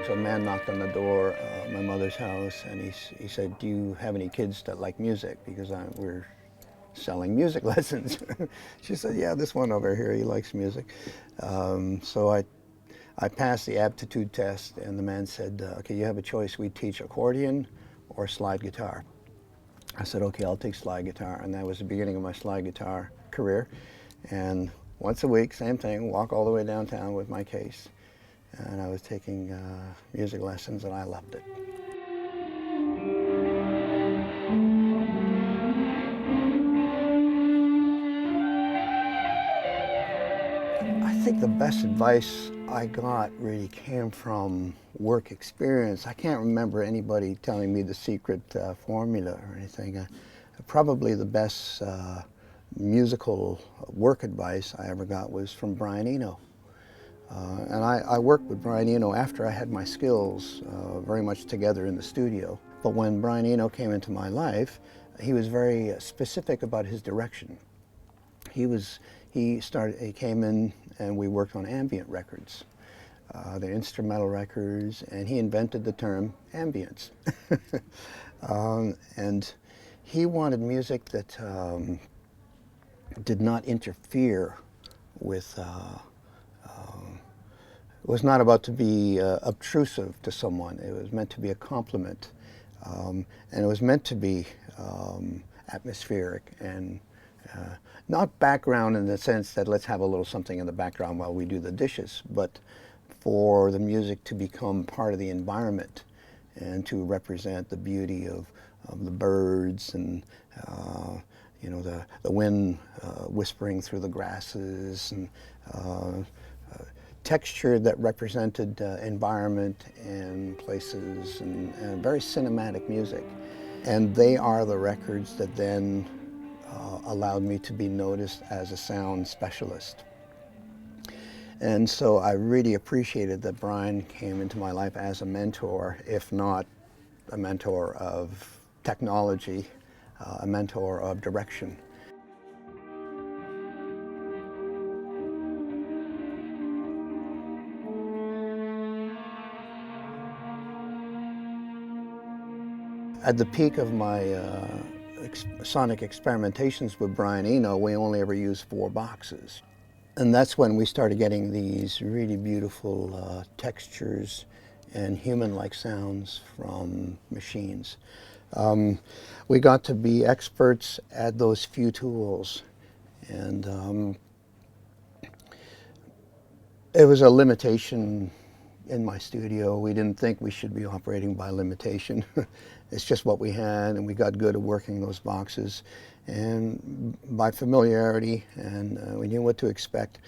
So a man knocked on the door, my mother's house, and he said, "Do you have any kids that like music?" Because we're selling music lessons. She said, "Yeah, this one over here, he likes music." So I passed the aptitude test, and the man said, "Okay, you have a choice. We teach accordion or slide guitar." I said, "Okay, I'll take slide guitar," and that was the beginning of my slide guitar career. And once a week, same thing, walk all the way downtown with my case. And I was taking music lessons, and I loved it. I think the best advice I got really came from work experience. I can't remember anybody telling me the secret formula or anything. Probably the best musical work advice I ever got was from Brian Eno. And I worked with Brian Eno after I had my skills very much together in the studio. But when Brian Eno came into my life, he was very specific about his direction. He came in and we worked on ambient records, the instrumental records, and he invented the term ambience. And he wanted music that did not interfere with it was not about to be obtrusive to someone. It was meant to be a compliment. And it was meant to be atmospheric and not background in the sense that let's have a little something in the background while we do the dishes, but for the music to become part of the environment and to represent the beauty of the birds and you know, the wind whispering through the grasses, and texture that represented environment and places, and very cinematic music. And they are the records that then allowed me to be noticed as a sound specialist. And so I really appreciated that Brian came into my life as a mentor, if not a mentor of technology, a mentor of direction. At the peak of my sonic experimentations with Brian Eno, we only ever used 4 boxes. And that's when we started getting these really beautiful textures and human-like sounds from machines. We got to be experts at those few tools, and it was a limitation in my studio. We didn't think we should be operating by limitation. It's just what we had, and we got good at working those boxes. And by familiarity, and we knew what to expect,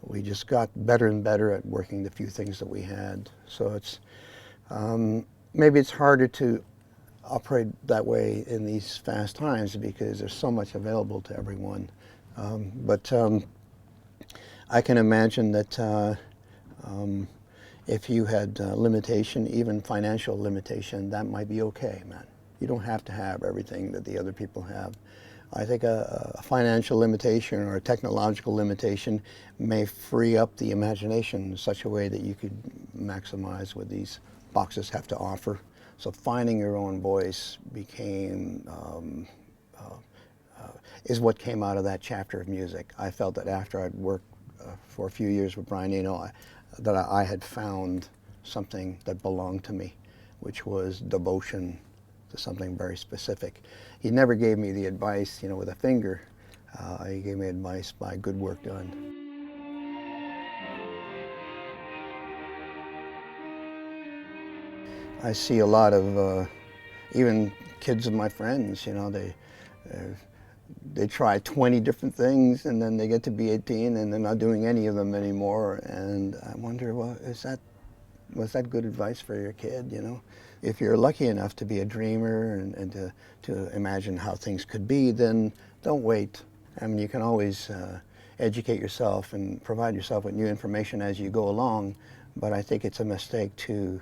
we just got better and better at working the few things that we had. So it's maybe it's harder to operate that way in these fast times because there's so much available to everyone. But I can imagine that if you had limitation, even financial limitation, that might be okay, man. You don't have to have everything that the other people have. I think a financial limitation or a technological limitation may free up the imagination in such a way that you could maximize what these boxes have to offer. So finding your own voice became, is what came out of that chapter of music. I felt that after I'd worked for a few years with Brian Eno, that I had found something that belonged to me, which was devotion to something very specific. He never gave me the advice, you know, with a finger. He gave me advice by good work done. I see a lot of even kids of my friends, you know, they try 20 different things, and then they get to be 18 and they're not doing any of them anymore. And I wonder, well, was that good advice for your kid, you know? If you're lucky enough to be a dreamer and to imagine how things could be, then don't wait. I mean, you can always educate yourself and provide yourself with new information as you go along, but I think it's a mistake to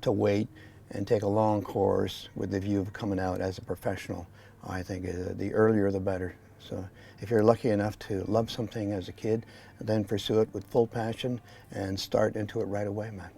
wait and take a long course with the view of coming out as a professional. I think the earlier the better. So if you're lucky enough to love something as a kid, then pursue it with full passion and start into it right away, man.